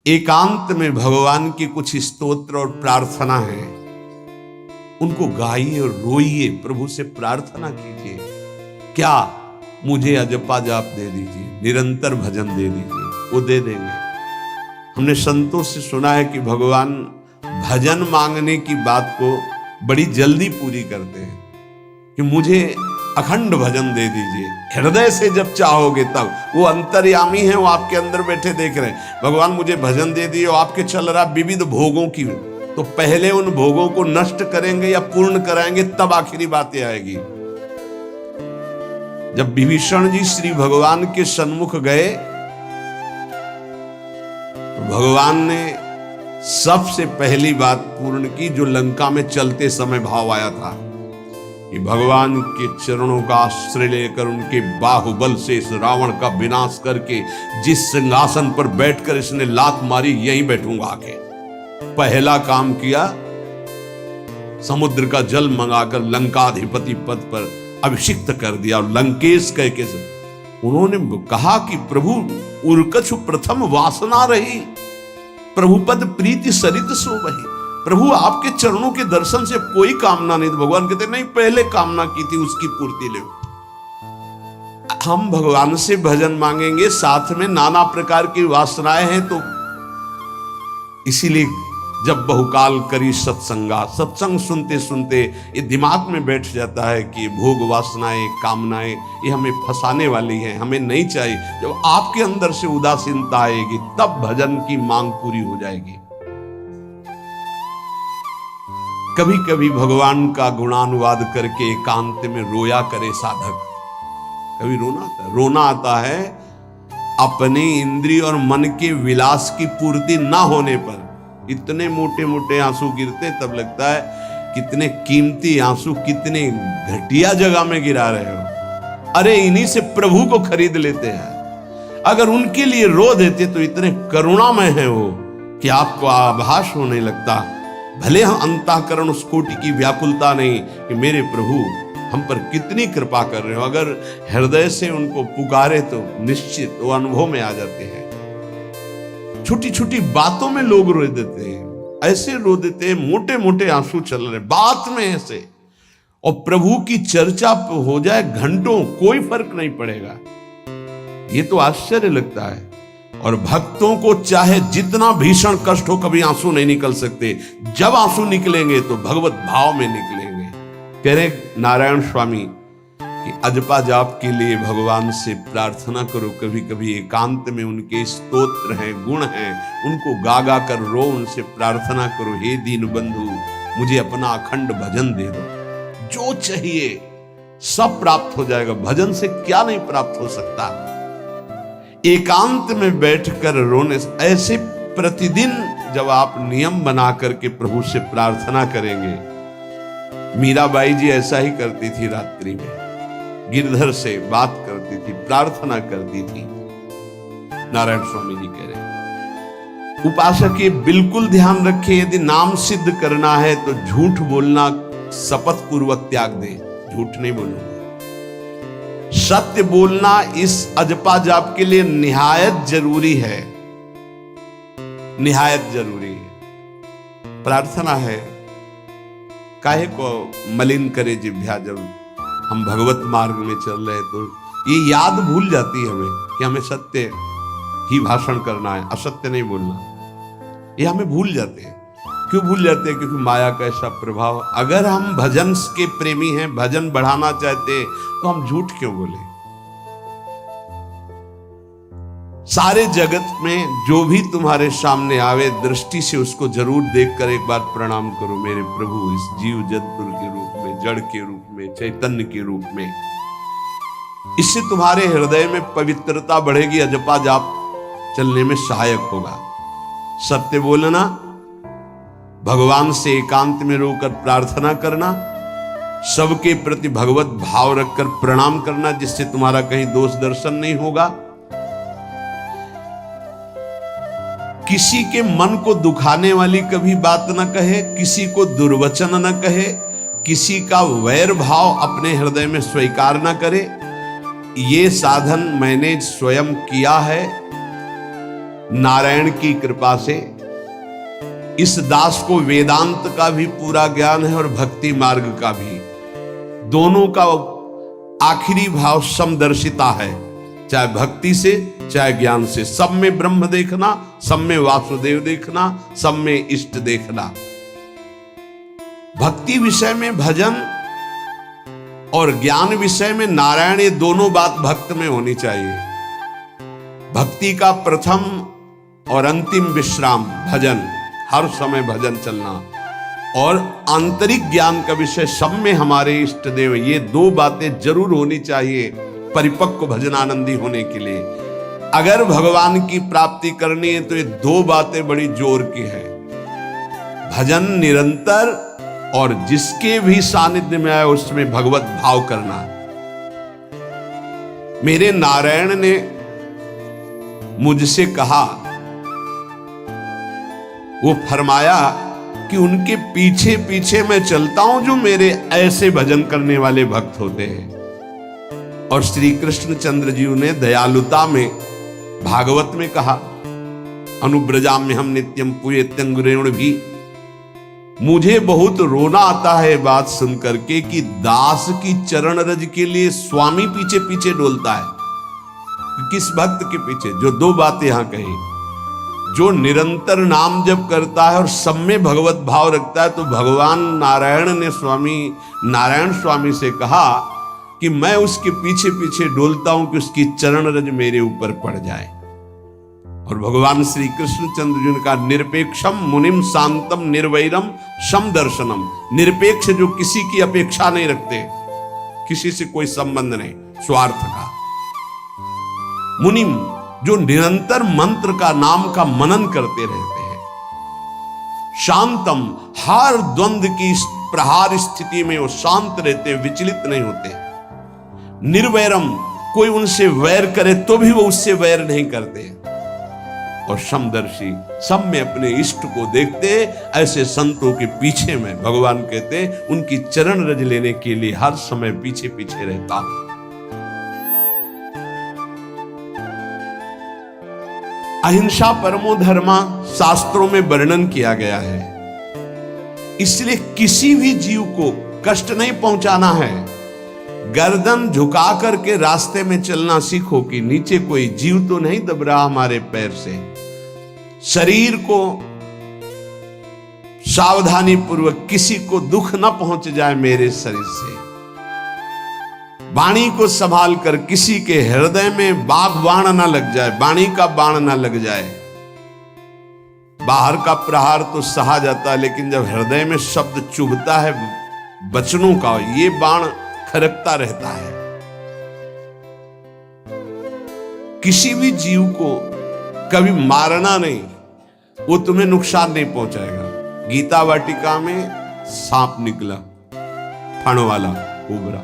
एकांत में भगवान की कुछ स्तोत्र और प्रार्थना है, उनको गाइए और रोइए, प्रभु से प्रार्थना कीजिए। क्या मुझे अजपा जाप दे दीजिए, निरंतर भजन दे दीजिए, वो दे देंगे। हमने संतों से सुना है कि भगवान भजन मांगने की बात को बड़ी जल्दी पूरी करते हैं कि मुझे अखंड भजन दे दीजिए, हृदय से जब चाहोगे तब। वो अंतर्यामी है, वो आपके अंदर बैठे देख रहे हैं। भगवान मुझे भजन दे दिए, और आपके चल रहा विविध भोगों की, तो पहले उन भोगों को नष्ट करेंगे या पूर्ण कराएंगे, तब आखिरी बातें आएगी। जब विभीषण जी श्री भगवान के सन्मुख गए, तो भगवान ने सबसे पहली बात पूर्ण की, जो लंका में चलते समय भाव आया था कि भगवान के चरणों का आश्रय लेकर उनके बाहुबल से इस रावण का विनाश करके जिस सिंहासन पर बैठकर इसने लात मारी, यहीं बैठूंगा आके। पहला काम किया, समुद्र का जल मंगाकर लंकाधिपति पद पर अभिषिक्त कर दिया। और लंकेश कह के उन्होंने कहा कि प्रभु उर्कछु प्रथम वासना रही, प्रभुपद प्रीति सरित सो बही। प्रभु आपके चरणों के दर्शन से कोई कामना नहीं। तो भगवान कहते नहीं, पहले कामना की थी उसकी पूर्ति ले। हम भगवान से भजन मांगेंगे, साथ में नाना प्रकार की वासनाएं हैं, तो इसीलिए जब बहुकाल करी सत्संगा, सत्संग सुनते सुनते ये दिमाग में बैठ जाता है कि भोग वासनाएं, कामनाएं ये हमें फंसाने वाली हैं, हमें नहीं चाहिए। जब आपके अंदर से उदासीनता आएगी, तब भजन की मांग पूरी हो जाएगी। कभी कभी भगवान का गुणानुवाद करके एकांत में रोया करे साधक। कभी रोना आता है अपने इंद्रिय और मन के विलास की पूर्ति ना होने पर। इतने मोटे मोटे आंसू गिरते, तब लगता है कितने कीमती आंसू कितने घटिया जगह में गिरा रहे हो। अरे इन्हीं से प्रभु को खरीद लेते हैं। अगर उनके लिए रो देते तो इतने करुणामय हैं वो कि आपको आभास होने लगता। भले हम अंतःकरण उस कोटि की व्याकुलता नहीं कि मेरे प्रभु हम पर कितनी कृपा कर रहे हो, अगर हृदय से उनको पुकारे तो निश्चित वो अनुभव में आ जाते हैं। छोटी छोटी बातों में लोग रो देते हैं, ऐसे रो देते हैं, मोटे मोटे आंसू चल रहे बात में ऐसे, और प्रभु की चर्चा हो जाए घंटों, कोई फर्क नहीं पड़ेगा। ये तो आश्चर्य लगता है। और भक्तों को चाहे जितना भीषण कष्ट हो, कभी आंसू नहीं निकल सकते। जब आंसू निकलेंगे तो भगवत भाव में निकलेंगे। कह रहे नारायण स्वामी कि अजपा जाप के लिए भगवान से प्रार्थना करो। कभी कभी एकांत में उनके स्तोत्र हैं, गुण हैं, उनको गा गा कर रो, उनसे प्रार्थना करो, हे दीन बंधु मुझे अपना अखंड भजन दे दो। जो चाहिए सब प्राप्त हो जाएगा। भजन से क्या नहीं प्राप्त हो सकता। एकांत में बैठकर रोने से, ऐसे प्रतिदिन जब आप नियम बना करके प्रभु से प्रार्थना करेंगे। मीराबाई जी ऐसा ही करती थी, रात्रि में गिरधर से बात करती थी, प्रार्थना करती थी। नारायण स्वामी जी कह रहे उपासक ये बिल्कुल ध्यान रखे, यदि नाम सिद्ध करना है तो झूठ बोलना शपथ पूर्वक त्याग दे। झूठ नहीं बोलूंगा, सत्य बोलना इस अजपा जाप के लिए निहायत जरूरी है, निहायत जरूरी है। प्रार्थना है, काहे को मलिन करे जिह्वा। जब हम भगवत मार्ग में चल रहे तो ये याद भूल जाती है हमें कि हमें सत्य ही भाषण करना है, असत्य नहीं बोलना। ये हमें भूल जाते हैं। क्यों भूल जाते हैं? क्योंकि माया का ऐसा प्रभाव। अगर हम भजन के प्रेमी हैं, भजन बढ़ाना चाहते हैं, तो हम झूठ क्यों बोले? सारे जगत में जो भी तुम्हारे सामने आवे, दृष्टि से उसको जरूर देखकर एक बार प्रणाम करो। मेरे प्रभु इस जीव जंतु के रूप में, जड़ के रूप में, चैतन्य के रूप में। इससे तुम्हारे हृदय में पवित्रता बढ़ेगी, अजपा जाप चलने में सहायक होगा। सत्य बोलना, भगवान से एकांत में रोकर प्रार्थना करना, सबके प्रति भगवत भाव रखकर प्रणाम करना, जिससे तुम्हारा कहीं दोष दर्शन नहीं होगा। किसी के मन को दुखाने वाली कभी बात न कहे, किसी को दुर्वचन न कहे, किसी का वैर भाव अपने हृदय में स्वीकार न करे। ये साधन मैंने स्वयं किया है नारायण की कृपा से इस दास को वेदांत का भी पूरा ज्ञान है और भक्ति मार्ग का भी, दोनों का आखिरी भाव समदर्शिता है, चाहे भक्ति से चाहे ज्ञान से। सब में ब्रह्म देखना, सब में वासुदेव देखना, सब में इष्ट देखना। भक्ति विषय में भजन और ज्ञान विषय में नारायण, ये दोनों बात भक्त में होनी चाहिए। भक्ति का प्रथम और अंतिम विश्राम भजन, हर समय भजन चलना, और आंतरिक ज्ञान का विषय सब में हमारे इष्ट देव, ये दो बातें जरूर होनी चाहिए परिपक्व भजनानंदी होने के लिए। अगर भगवान की प्राप्ति करनी है तो ये दो बातें बड़ी जोर की है, भजन निरंतर और जिसके भी सानिध्य में आए उसमें भगवत भाव करना। मेरे नारायण ने मुझसे कहा, वो फरमाया कि उनके पीछे पीछे मैं चलता हूं जो मेरे ऐसे भजन करने वाले भक्त होते हैं। और श्री कृष्ण चंद्र जी ने दयालुता में भागवत में कहा, अनुब्रजाम्य हम नित्यम पूयत्यंगुरेण भी। मुझे बहुत रोना आता है बात सुनकर के कि दास की चरण रज के लिए स्वामी पीछे पीछे डोलता है। किस भक्त के पीछे? जो दो बातें यहां कही, जो निरंतर नाम जप करता है और सब में भगवत भाव रखता है। तो भगवान नारायण ने स्वामी नारायण स्वामी से कहा कि मैं उसके पीछे पीछे डोलता हूं कि उसकी चरण रज मेरे ऊपर पड़ जाए। और भगवान श्री कृष्ण चंद्र जी का निरपेक्षम मुनिम शांतम निर्वैरम सम दर्शनम, निरपेक्ष जो किसी की अपेक्षा नहीं रखते, किसी से कोई संबंध नहीं स्वार्थ का। मुनिम जो निरंतर मंत्र का नाम का मनन करते रहते हैं। शांतम हर द्वंद्व की प्रहार स्थिति में वो शांत रहते, विचलित नहीं होते। निर्वैरम कोई उनसे वैर करे तो भी वो उससे वैर नहीं करते। और समदर्शी सब में अपने इष्ट को देखते। ऐसे संतों के पीछे में भगवान कहते उनकी चरण रज लेने के लिए हर समय पीछे पीछे रहता हूं। अहिंसा परमो धर्मा शास्त्रों में वर्णन किया गया है, इसलिए किसी भी जीव को कष्ट नहीं पहुंचाना है। गर्दन झुका करके रास्ते में चलना सीखो कि नीचे कोई जीव तो नहीं दब रहा हमारे पैर से। शरीर को सावधानी पूर्वक, किसी को दुख न पहुंच जाए मेरे शरीर से। वाणी को संभाल कर, किसी के हृदय में बाघ बाण न लग जाए, वाणी का बाण न लग जाए। बाहर का प्रहार तो सहा जाता है, लेकिन जब हृदय में शब्द चुभता है वचनों का, ये बाण खरकता रहता है। किसी भी जीव को कभी मारना नहीं, वो तुम्हें नुकसान नहीं पहुंचाएगा। गीता वाटिका में सांप निकला, फण वाला कोबरा।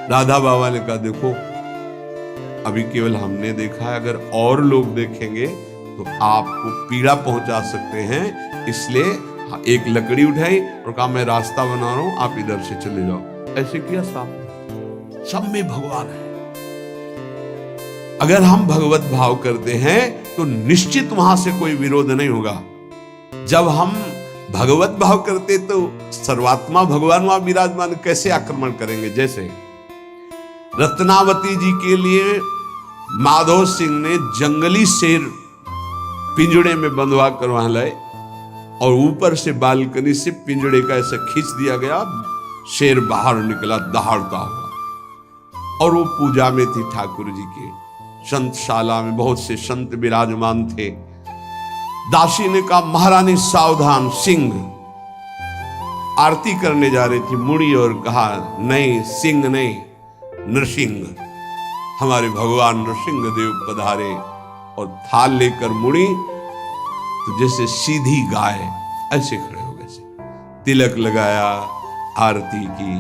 राधा बाबा ने कहा देखो अभी केवल हमने देखा है, अगर और लोग देखेंगे तो आपको पीड़ा पहुंचा सकते हैं, इसलिए एक लकड़ी उठाई और कहा मैं रास्ता बना रहा हूं, आप इधर से चले जाओ। ऐसे किया सांप। सब में भगवान है। अगर हम भगवत भाव करते हैं तो निश्चित वहां से कोई विरोध नहीं होगा। जब हम भगवत भाव करते तो सर्वात्मा भगवान वहां विराजमान, कैसे आक्रमण करेंगे? जैसे रत्नावती जी के लिए माधव सिंह ने जंगली शेर पिंजड़े में बंधवा कर वहां लाए और ऊपर से बालकनी से पिंजड़े का ऐसा खींच दिया गया, शेर बाहर निकला दहाड़ता हुआ। और वो पूजा में थी ठाकुर जी के। संतशाला में बहुत से संत विराजमान थे। दासी ने कहा महारानी सावधान, सिंह आरती करने जा रही थी, मुड़ी और कहा नहीं सिंह नहीं, नृसिंह, हमारे भगवान नृसिंह देव पधारे। और थाल लेकर मुड़ी तो जैसे सीधी गाय ऐसे खड़े हो गए, तिलक लगाया, आरती की,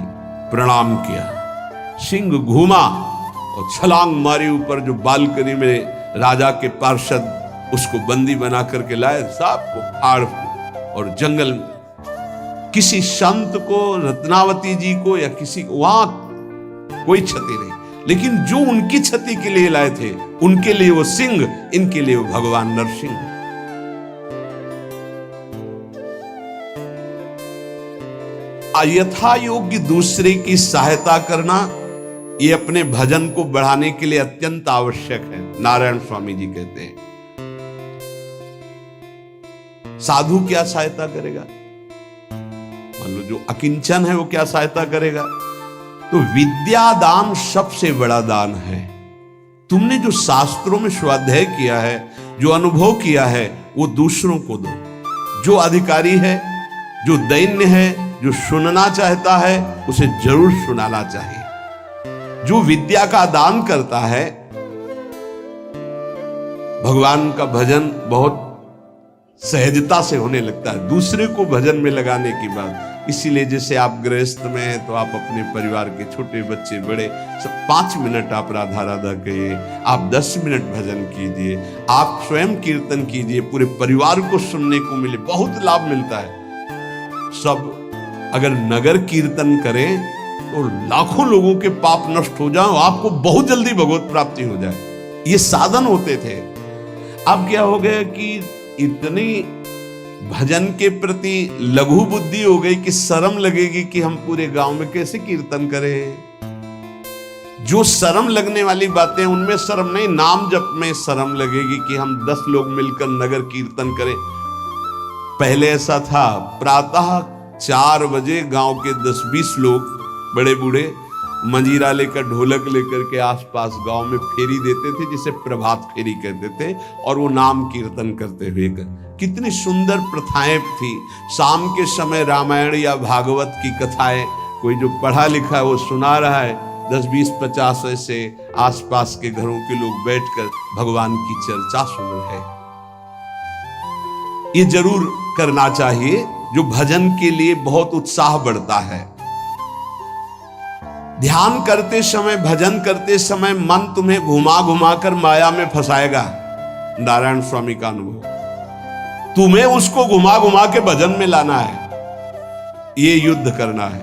प्रणाम किया। सिंह घूमा और छलांग मारी ऊपर, जो बालकनी में राजा के पार्षद उसको बंदी बना करके लाए, सांप को फाड़। और जंगल में किसी संत को, रत्नावती जी को या किसी को वहां कोई क्षति नहीं, लेकिन जो उनकी क्षति के लिए लाए थे उनके लिए वो सिंह, इनके लिए वो भगवान नरसिंह। यथा योग्य दूसरे की सहायता करना, ये अपने भजन को बढ़ाने के लिए अत्यंत आवश्यक है। नारायण स्वामी जी कहते हैं साधु क्या सहायता करेगा? मान लो जो अकिंचन है वो क्या सहायता करेगा? तो विद्या दान सबसे बड़ा दान है। तुमने जो शास्त्रों में स्वाध्याय किया है, जो अनुभव किया है, वो दूसरों को दो। जो अधिकारी है, जो दैन्य है, जो सुनना चाहता है, उसे जरूर सुनाना चाहिए। जो विद्या का दान करता है, भगवान का भजन बहुत सहजता से होने लगता है दूसरे को भजन में लगाने की बात। इसीलिए जैसे आप गृहस्थ में हैं तो आप अपने परिवार के छोटे बच्चे बड़े सब 5 मिनट आप राधा राधा कहिए, आप 10 मिनट भजन कीजिए, आप स्वयं कीर्तन कीजिए, पूरे परिवार को सुनने को मिले, बहुत लाभ मिलता है। सब अगर नगर कीर्तन करें तो लाखों लोगों के पाप नष्ट हो जाए, आपको बहुत जल्दी भगवत प्राप्ति हो जाए। ये साधन होते थे। अब क्या हो गया कि इतनी भजन के प्रति लघु बुद्धि हो गई कि शर्म लगेगी कि हम पूरे गांव में कैसे कीर्तन करें। जो शर्म लगने वाली बातें उनमें शर्म नहीं, नाम जप में शर्म लगेगी कि हम 10 लोग मिलकर नगर कीर्तन करें। पहले ऐसा था, प्रातः 4 बजे गांव के 10-20 लोग बड़े बूढ़े मंजीरा लेकर ढोलक लेकर के आसपास गांव में फेरी देते थे, जिसे प्रभात फेरी कहते थे, और वो नाम कीर्तन करते हुए कितनी सुंदर प्रथाएं थी। शाम के समय रामायण या भागवत की कथाएं कोई जो पढ़ा लिखा है वो सुना रहा है, 10, 20, 50 ऐसे आसपास के घरों के लोग बैठकर भगवान की चर्चा सुन रहे हैं। ये जरूर करना चाहिए, जो भजन के लिए बहुत उत्साह बढ़ता है। ध्यान करते समय, भजन करते समय मन तुम्हें घुमा घुमा कर माया में फंसाएगा। नारायण स्वामी का अनुभव, तुम्हें उसको घुमा घुमा के भजन में लाना है, ये युद्ध करना है।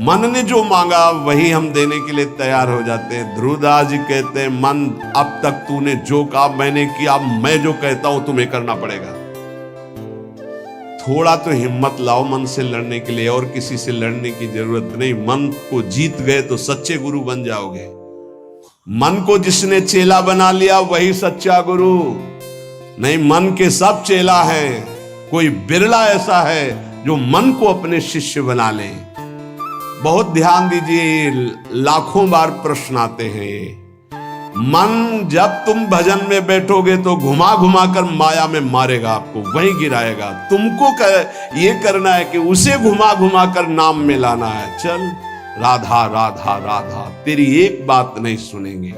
मन ने जो मांगा वही हम देने के लिए तैयार हो जाते हैं। ध्रुवदास जी कहते हैं, मन अब तक तूने जो कहा मैंने किया, मैं जो कहता हूं तुम्हें करना पड़ेगा। थोड़ा तो हिम्मत लाओ मन से लड़ने के लिए, और किसी से लड़ने की जरूरत नहीं। मन को जीत गए तो सच्चे गुरु बन जाओगे। मन को जिसने चेला बना लिया वही सच्चा गुरु नहीं। मन के सब चेला हैं, कोई बिरला ऐसा है जो मन को अपने शिष्य बना ले। बहुत ध्यान दीजिए, लाखों बार प्रश्न आते हैं ये। मन जब तुम भजन में बैठोगे तो घुमा घुमा कर माया में मारेगा, आपको वहीं गिराएगा। तुमको ये करना है कि उसे घुमा घुमा कर नाम में लाना है। चल राधा राधा राधा, तेरी एक बात नहीं सुनेंगे।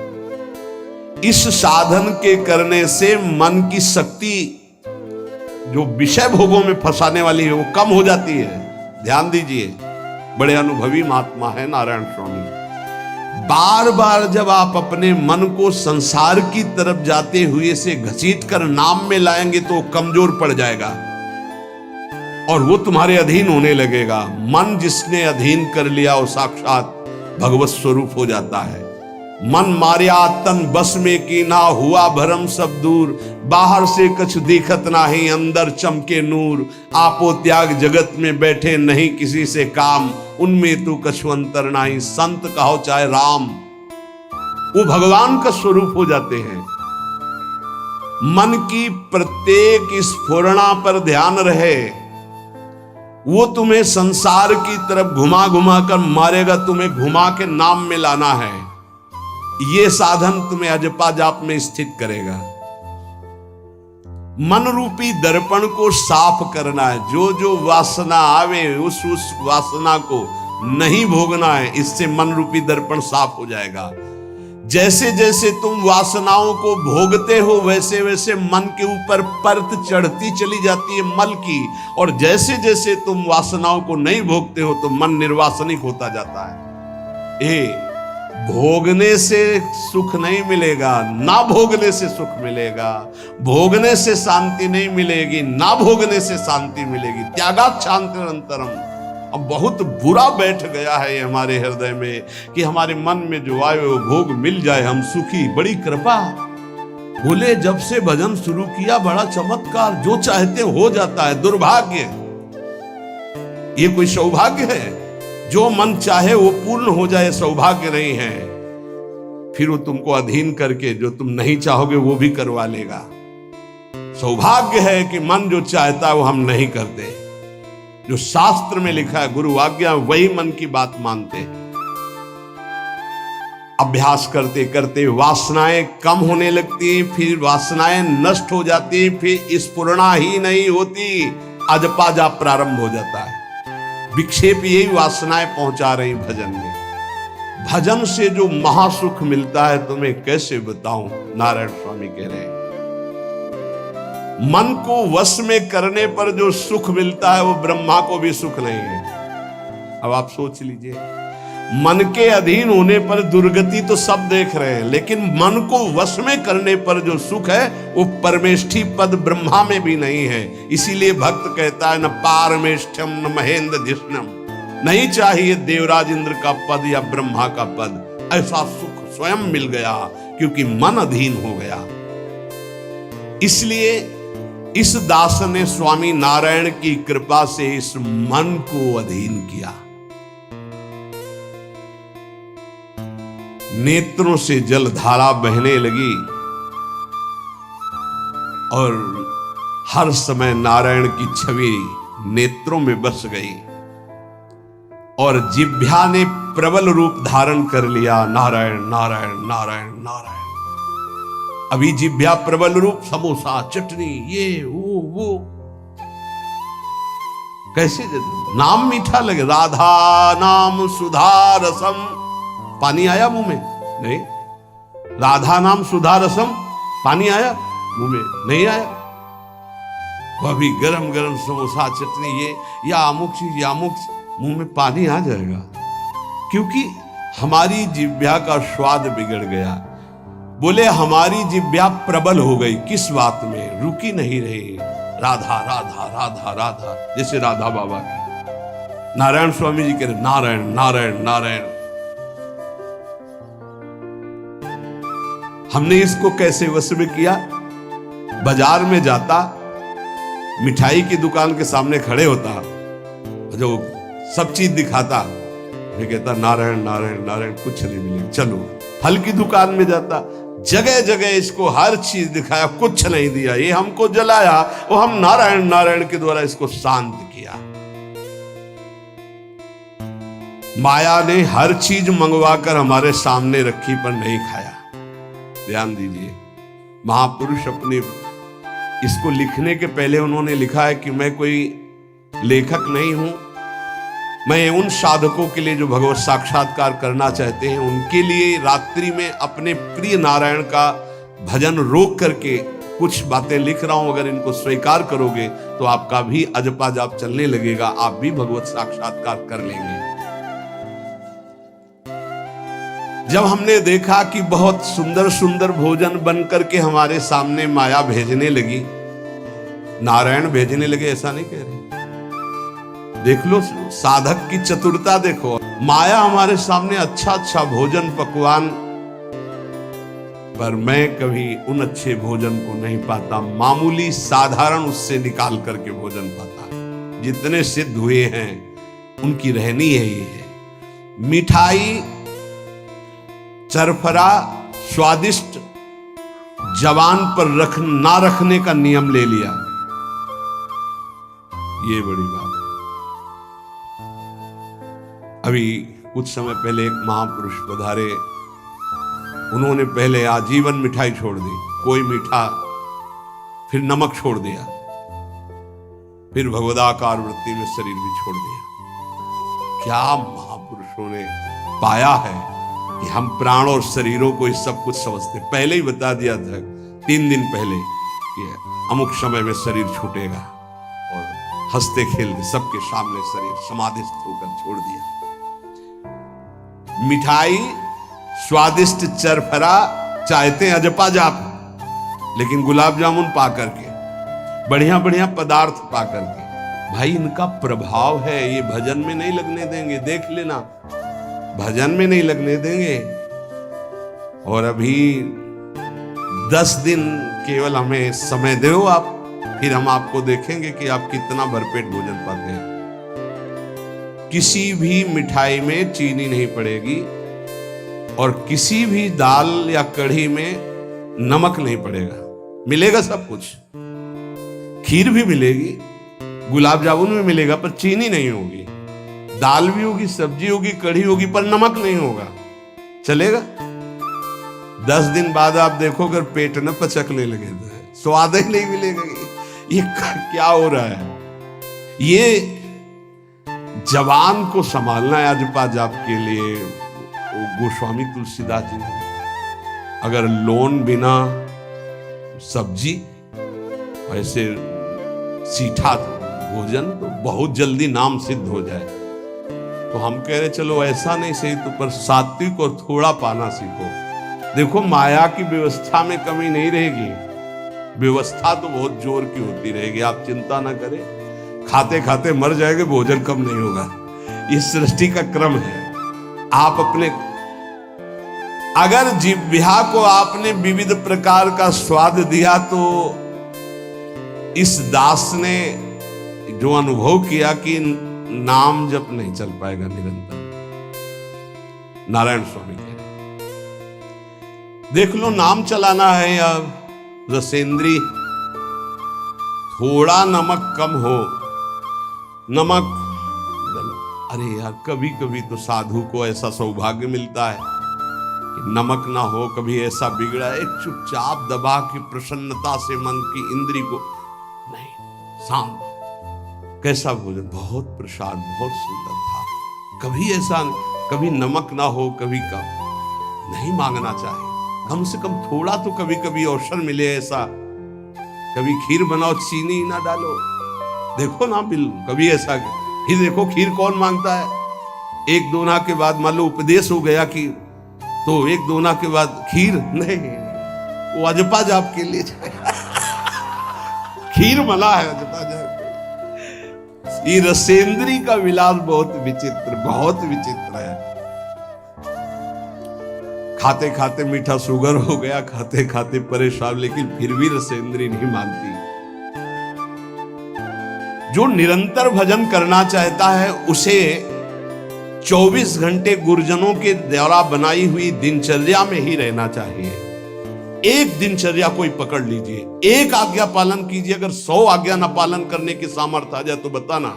इस साधन के करने से मन की शक्ति जो विषय भोगों में फंसाने वाली है वो कम हो जाती है। ध्यान दीजिए, बड़े अनुभवी महात्मा है नारायण स्वामी। बार बार जब आप अपने मन को संसार की तरफ जाते हुए से घसीट कर नाम में लाएंगे तो कमजोर पड़ जाएगा और वो तुम्हारे अधीन होने लगेगा। मन जिसने अधीन कर लिया वो साक्षात भगवत स्वरूप हो जाता है। मन मारिया तन बस में की ना, हुआ भरम सब दूर। बाहर से कछु दिखत नाही, अंदर चमके नूर। आपो त्याग जगत में बैठे नहीं किसी से काम, उनमें तू कछु अंतर नाही, संत कहो चाहे राम। वो भगवान का स्वरूप हो जाते हैं। मन की प्रत्येक स्फुरणा पर ध्यान रहे, वो तुम्हें संसार की तरफ घुमा घुमा कर मारेगा, तुम्हें घुमा के नाम में लाना है। ये साधन तुम्हें अजपा जाप में स्थित करेगा। मन रूपी दर्पण को साफ करना है। जो जो वासना आवे उस वासना को नहीं भोगना है। इससे मन रूपी दर्पण साफ हो जाएगा। जैसे जैसे तुम वासनाओं को भोगते हो वैसे वैसे मन के ऊपर परत चढ़ती चली जाती है मल की, और जैसे जैसे तुम वासनाओं को नहीं भोगते हो तो मन निर्वासनिक होता जाता है। भोगने से सुख नहीं मिलेगा, ना भोगने से सुख मिलेगा। भोगने से शांति नहीं मिलेगी, ना भोगने से शांति मिलेगी। त्यागात् शांतिरंतरम। अब बहुत बुरा बैठ गया है ये हमारे हृदय में कि हमारे मन में जो आए वो भोग मिल जाए, हम सुखी, बड़ी कृपा। बोले जब से भजन शुरू किया बड़ा चमत्कार, जो चाहते हो जाता है। दुर्भाग्य, ये कोई सौभाग्य है? जो मन चाहे वो पूर्ण हो जाए, सौभाग्य नहीं है। फिर वो तुमको अधीन करके जो तुम नहीं चाहोगे वो भी करवा लेगा। सौभाग्य है कि मन जो चाहता है वो हम नहीं करते। जो शास्त्र में लिखा है, गुरु आज्ञा, वही मन की बात मानते हैं। अभ्यास करते करते वासनाएं कम होने लगती, फिर वासनाएं नष्ट हो जाती, फिर स्फुरणा ही नहीं होती, अजपाजा प्रारंभ हो जाता है। विक्षेप यही वासनाएं पहुंचा रही भजन में। भजन से जो महासुख मिलता है तुम्हें कैसे बताऊं, नारायण स्वामी कह रहे हैं। मन को वश में करने पर जो सुख मिलता है वो ब्रह्मा को भी सुख नहीं है। अब आप सोच लीजिए, मन के अधीन होने पर दुर्गति तो सब देख रहे हैं, लेकिन मन को वश में करने पर जो सुख है वो परमेष्ठी पद ब्रह्मा में भी नहीं है। इसीलिए भक्त कहता है, न पारमेष्ठ्यम न महेंद्र धिष्णम, नहीं चाहिए देवराज इंद्र का पद या ब्रह्मा का पद। ऐसा सुख स्वयं मिल गया क्योंकि मन अधीन हो गया। इसलिए इस दास ने स्वामी नारायण की कृपा से इस मन को अधीन किया। नेत्रों से जलधारा बहने लगी और हर समय नारायण की छवि नेत्रों में बस गई और जिह्वा ने प्रबल रूप धारण कर लिया। नारायण नारायण नारायण नारायण। अभी जिह्वा प्रबल रूप, समोसा, चटनी, ये वो कैसे नाम मीठा लगे। राधा नाम सुधा रसम, पानी आया मुंह में? नहीं। राधा नाम सुधा रसम, पानी आया मुंह में? नहीं आया। वह भी गरम गरम समोसा, चटनी, ये या अमुक चीज या अमुक, मुंह में पानी आ जाएगा क्योंकि हमारी जिह्वा का स्वाद बिगड़ गया। बोले हमारी जिह्वा प्रबल हो गई। किस बात में? रुकी नहीं रही। राधा राधा राधा राधा, जैसे राधा बाबा की। नारायण स्वामी जी कह रहे नारायण नारायण नारायण। हमने इसको कैसे वश में किया? बाजार में जाता, मिठाई की दुकान के सामने खड़े होता, जो सब चीज दिखाता, मैं कहता नारायण नारायण नारायण, कुछ नहीं मिले, चलो। फल की दुकान में जाता, जगह जगह इसको हर चीज दिखाया, कुछ नहीं दिया, ये हमको जलाया, वो हम नारायण नारायण के द्वारा इसको शांत किया। माया ने हर चीज मंगवाकर हमारे सामने रखी पर नहीं खाया। ध्यान दीजिए, महापुरुष अपने इसको लिखने के पहले उन्होंने लिखा है कि मैं कोई लेखक नहीं हूं, मैं उन साधकों के लिए जो भगवत साक्षात्कार करना चाहते हैं उनके लिए रात्रि में अपने प्रिय नारायण का भजन रोक करके कुछ बातें लिख रहा हूं। अगर इनको स्वीकार करोगे तो आपका भी अजपा जाप चलने लगेगा, आप भी भगवत साक्षात्कार कर लेंगे। जब हमने देखा कि बहुत सुंदर सुंदर भोजन बन करके हमारे सामने माया भेजने लगी, नारायण भेजने लगे, ऐसा नहीं कह रहे, देख लो साधक की चतुरता देखो। माया हमारे सामने अच्छा अच्छा भोजन पकवान, पर मैं कभी उन अच्छे भोजन को नहीं पाता, मामूली साधारण उससे निकाल करके भोजन पाता। जितने सिद्ध हुए हैं उनकी रहनी है ये है। मिठाई, चरफरा, स्वादिष्ट जवान पर ना रखने का नियम ले लिया, ये बड़ी बात। अभी कुछ समय पहले एक महापुरुष पधारे, उन्होंने पहले आजीवन मिठाई छोड़ दी, कोई मीठा, फिर नमक छोड़ दिया, फिर भगवदाकार वृत्ति में शरीर भी छोड़ दिया। क्या महापुरुषों ने पाया है कि हम प्राण और शरीरों को इस सब कुछ समझते। पहले ही बता दिया था 3 दिन पहले कि अमुक समय में शरीर छूटेगा, और हंसते खेलते सबके सामने शरीर समाधिस्थ होकर छोड़ दिया। मिठाई, स्वादिष्ट चरफरा चाहते हैं अजपा जाप, लेकिन गुलाब जामुन पा करके, बढ़िया बढ़िया पदार्थ पा करके, भाई इनका प्रभाव है, ये भजन में नहीं लगने देंगे, देख लेना, भजन में नहीं लगने देंगे। और अभी 10 दिन केवल हमें समय दो आप, फिर हम आपको देखेंगे कि आप कितना भरपेट भोजन पाते हैं। किसी भी मिठाई में चीनी नहीं पड़ेगी और किसी भी दाल या कढ़ी में नमक नहीं पड़ेगा, मिलेगा सब कुछ। खीर भी मिलेगी, गुलाब जामुन भी मिलेगा, पर चीनी नहीं होगी। दाल भी होगी, सब्जी होगी, कढ़ी होगी, पर नमक नहीं होगा, चलेगा। 10 दिन बाद आप देखो अगर पेट न पचकने लगे तो स्वाद ही नहीं मिलेगा। ये क्या हो रहा है? ये जवान को संभालना है अजपा जाप के लिए। गोस्वामी तुलसीदास जी ने अगर लोन बिना सब्जी ऐसे सीठा भोजन तो बहुत जल्दी नाम सिद्ध हो जाए, तो हम कह रहे चलो ऐसा नहीं सही तो पर सात्विक और थोड़ा पाना सीखो। देखो माया की व्यवस्था में कमी नहीं रहेगी, व्यवस्था तो बहुत जोर की होती रहेगी, आप चिंता ना करें। खाते खाते मर जाएंगे, भोजन कम नहीं होगा, ये सृष्टि का क्रम है। आप अपने अगर जिह्वा को आपने विविध प्रकार का स्वाद दिया तो इस दास ने जो अनुभव किया कि नाम जप नहीं चल पाएगा निरंतर। नारायण स्वामी कह रहे, देख लो नाम चलाना है या रसेंद्री, थोड़ा नमक कम हो, नमक अरे यार कभी कभी तो साधु को ऐसा सौभाग्य मिलता है कि नमक ना हो, कभी ऐसा बिगड़ा है चुपचाप दबा के प्रसन्नता से मन की इंद्री को नहीं, शांत, कैसा भोजन, बहुत प्रसाद, बहुत सुंदर था। कभी ऐसा, कभी नमक ना हो, कभी कम नहीं मांगना चाहिए, कम से कम थोड़ा तो कभी कभी अवसर मिले ऐसा। कभी खीर बनाओ, चीनी ना डालो, देखो ना बिल, कभी ऐसा। फिर देखो खीर कौन मांगता है? एक दोना के बाद मान लो उपदेश हो गया कि तो एक दोना के बाद खीर नहीं, वो अजपा जाप के लिए खीर मना है अजपा जाप। ये रसेंद्री का विलास बहुत विचित्र, बहुत विचित्र है। खाते खाते मीठा शुगर हो गया, खाते खाते परेशान, लेकिन फिर भी रसेंद्री नहीं मानती। जो निरंतर भजन करना चाहता है उसे 24 घंटे गुरुजनों के द्वारा बनाई हुई दिनचर्या में ही रहना चाहिए। एक दिनचर्या कोई पकड़ लीजिए, एक आज्ञा पालन कीजिए। अगर 100 आज्ञा ना पालन करने की सामर्थ्य आ जाए तो बताना,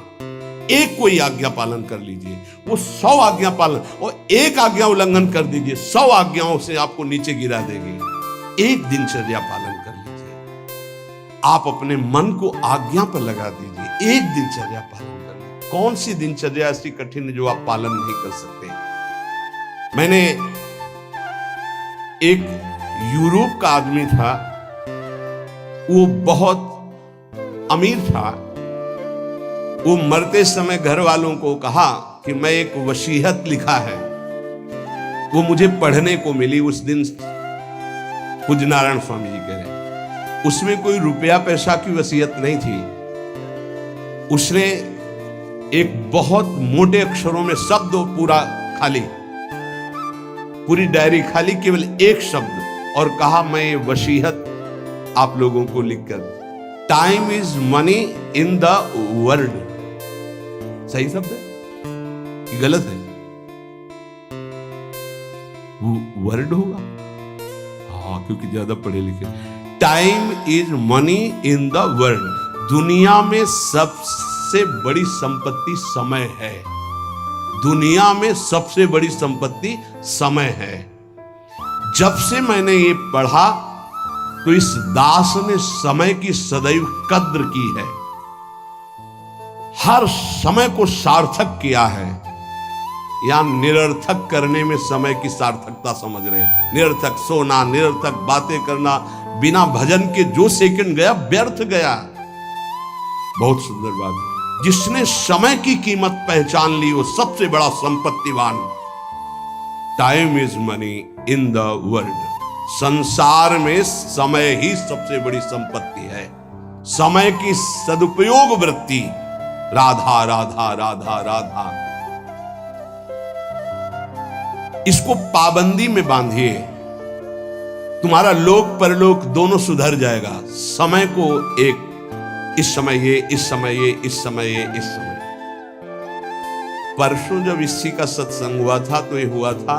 एक कोई आज्ञा पालन कर लीजिए, वो 100 आज्ञा पालन, और एक आज्ञा उल्लंघन कर दीजिए, 100 आज्ञाओं से आपको नीचे गिरा देगी। एक दिनचर्या पालन कर लीजिए, आप अपने मन को आज्ञा पर लगा दीजिए, एक दिनचर्या पालन कर लीजिए। कौन सी दिनचर्या ऐसी कठिन है जो आप पालन नहीं कर सकते? मैंने एक यूरोप का आदमी था, वो बहुत अमीर था, वो मरते समय घर वालों को कहा कि मैं एक वसीयत लिखा है, वो मुझे पढ़ने को मिली उस दिन। पूज्य नारायण स्वामी जी कह रहे, उसमें कोई रुपया पैसा की वसीयत नहीं थी। उसने एक बहुत मोटे अक्षरों में शब्द पूरा खाली, पूरी डायरी खाली, केवल एक शब्द, और कहा मैं ये वसीयत आप लोगों को लिखकर, time is money in the world. सही शब्द है कि गलत है? वर्ड होगा, हाँ, क्योंकि ज्यादा पढ़े लिखे। Time is money in the world, दुनिया में सबसे बड़ी संपत्ति समय है। दुनिया में सबसे बड़ी संपत्ति समय है। जब से मैंने ये पढ़ा तो इस दास ने समय की सदैव कद्र की है, हर समय को सार्थक किया है। या निरर्थक करने में समय की सार्थकता समझ रहे हैं। निरर्थक सोना, निरर्थक बातें करना, बिना भजन के जो सेकंड गया व्यर्थ गया। बहुत सुंदर बात है। जिसने समय की कीमत पहचान ली वो सबसे बड़ा संपत्तिवान। Time is money in the world, संसार में समय ही सबसे बड़ी संपत्ति है। समय की सदुपयोग वृत्ति राधा राधा राधा राधा। इसको पाबंदी में बांधिए, तुम्हारा लोक परलोक दोनों सुधर जाएगा। समय को एक, इस समय ये, इस समय ये, इस समय ये, इस समय। परसों जब इसी का सत्संग हुआ था तो ये हुआ था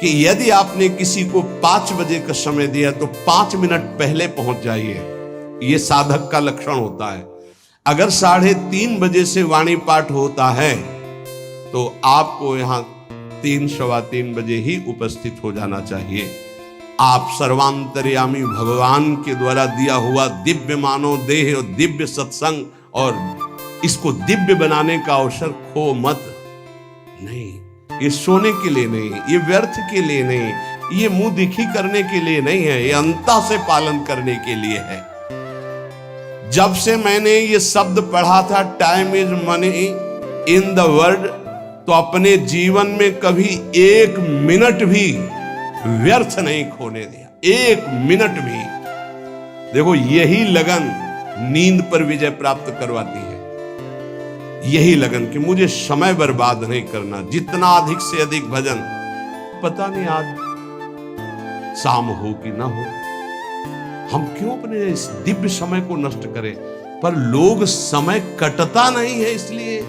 कि यदि आपने किसी को 5 बजे का समय दिया तो 5 मिनट पहले पहुंच जाइए। यह साधक का लक्षण होता है। अगर 3:30 बजे से वाणी पाठ होता है तो आपको यहां 3 सवा 3 बजे ही उपस्थित हो जाना चाहिए। आप सर्वांतर्यामी भगवान के द्वारा दिया हुआ दिव्य मानव देह और दिव्य सत्संग और इसको दिव्य बनाने का अवसर खो मत। नहीं, ये सोने के लिए नहीं, ये व्यर्थ के लिए नहीं, ये मुंह दिखी करने के लिए नहीं है, ये अंता से पालन करने के लिए है। जब से मैंने ये शब्द पढ़ा था time is money in the world, तो अपने जीवन में कभी 1 मिनट भी व्यर्थ नहीं खोने दिया, 1 मिनट भी। देखो, यही लगन नींद पर विजय प्राप्त करवाती है। यही लगन कि मुझे समय बर्बाद नहीं करना, जितना अधिक से अधिक भजन। पता नहीं आज शाम हो कि ना हो, हम क्यों अपने इस दिव्य समय को नष्ट करें। पर लोग समय कटता नहीं है, इसलिए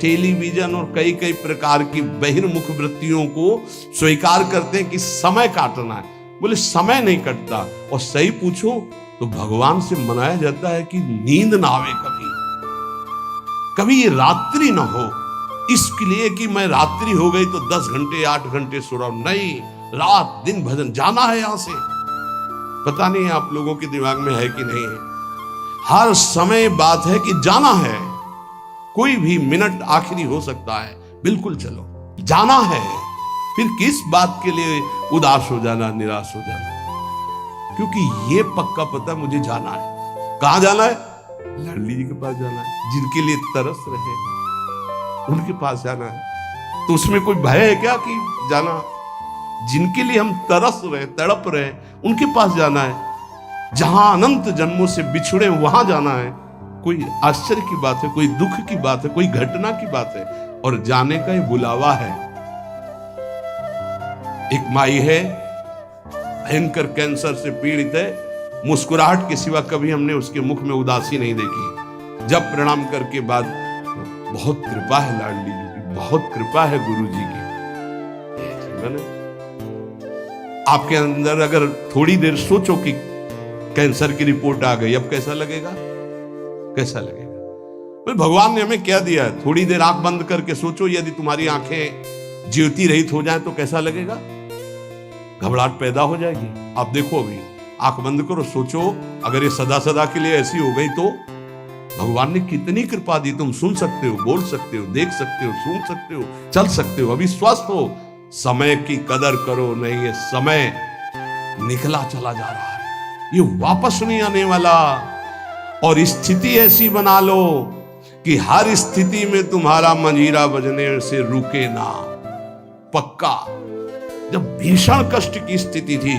टेलीविजन और कई कई प्रकार की बहिर्मुख वृत्तियों को स्वीकार करते हैं कि समय काटना है। बोले समय नहीं कटता। और सही पूछो तो भगवान से मनाया जाता है कि नींद ना आवे, कभी ये रात्रि ना हो, इसके लिए कि मैं रात्रि हो गई तो 10 घंटे 8 घंटे सो रहा हूं। नहीं, रात दिन भजन, जाना है यहां से। पता नहीं आप लोगों के दिमाग में है कि नहीं है। हर समय बात है कि जाना है, कोई भी मिनट आखिरी हो सकता है, बिल्कुल चलो, जाना है। फिर किस बात के लिए उदास हो जाना, निराश हो जाना, क्योंकि ये पक्का पता मुझे जाना है। कहां जाना है? लाडली जी के पास जाना है, जिनके लिए तरस रहे उनके पास जाना है। तो उसमें कोई भय है क्या कि जाना? जिनके लिए हम तरस रहे, तड़प रहे, उनके पास जाना है। जहां अनंत जन्मों से बिछड़े वहां जाना है। कोई आश्चर्य की बात है, कोई दुख की बात है, कोई घटना की बात है, और जाने का ये बुलावा है। एक माई है, भयंकर कैंसर से पीड़ित है, मुस्कुराहट के सिवा कभी हमने उसके मुख में उदासी नहीं देखी। जब प्रणाम करके बाद, बहुत कृपा है लाडली जी की, बहुत कृपा है गुरु जी की। आपके अंदर अगर थोड़ी देर सोचो कि कैंसर की रिपोर्ट आ गई, अब कैसा लगेगा? कैसा लगेगा? भगवान ने हमें क्या दिया है? थोड़ी देर आंख बंद करके सोचो, यदि तुम्हारी आंखें ज्योति रहित हो जाए तो कैसा लगेगा? घबराहट पैदा हो जाएगी। आप देखो, अभी आंख बंद करो, सोचो, अगर ये सदा सदा के लिए ऐसी हो गई तो भगवान ने कितनी कृपा दी। तुम सुन सकते हो, बोल सकते हो, देख सकते हो, सूंघ सकते हो, चल सकते हो, अभी स्वस्थ हो। समय की कदर करो, नहीं ये समय निकला चला जा रहा है, ये वापस नहीं आने वाला। और स्थिति ऐसी बना लो कि हर स्थिति में तुम्हारा मंजीरा बजने से रुके ना। पक्का जब भीषण कष्ट की स्थिति थी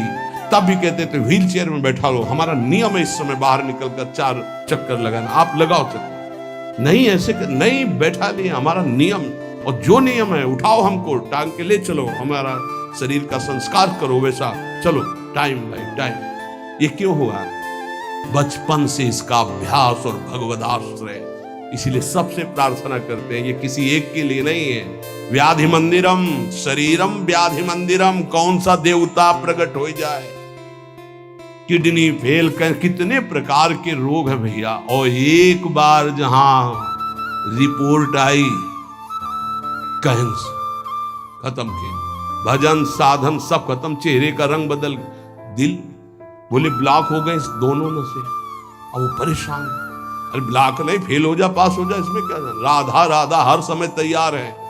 तब भी कहते थे व्हील चेयर में बैठा लो, हमारा नियम है इस समय बाहर निकलकर 4 चक्कर लगाना, आप लगाओ चक्कर। नहीं, ऐसे नहीं बैठा लिया, हमारा नियम, और जो नियम है उठाओ, हमको टांग के ले चलो, हमारा शरीर का संस्कार करो, वैसा चलो, टाइम बाय टाइम। ये क्यों हुआ? बचपन से इसका अभ्यास और भगवदाश्रय। इसीलिए सबसे प्रार्थना करते हैं, ये किसी एक के लिए नहीं है। व्याधि मंदिरम शरीरम व्याधि मंदिरम, कौन सा देवता प्रकट हो जाए? किडनी फेल कर, कितने प्रकार के रोग है भैया। और एक बार जहां रिपोर्ट आई कैंसर, खत्म के भजन साधन सब खत्म, चेहरे का रंग बदल, दिल बोले ब्लॉक हो गए दोनों में से। अब वो परेशान, अरे ब्लॉक नहीं, फेल हो जा, पास हो जा, इसमें क्या? राधा राधा हर समय तैयार है।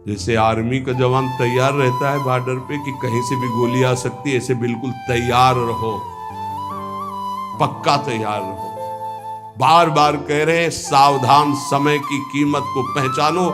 जैसे आर्मी का जवान तैयार रहता है बॉर्डर पे कि कहीं से भी गोली आ सकती है, ऐसे बिल्कुल तैयार रहो, पक्का तैयार रहो। बार बार कह रहे हैं सावधान, समय की कीमत को पहचानो।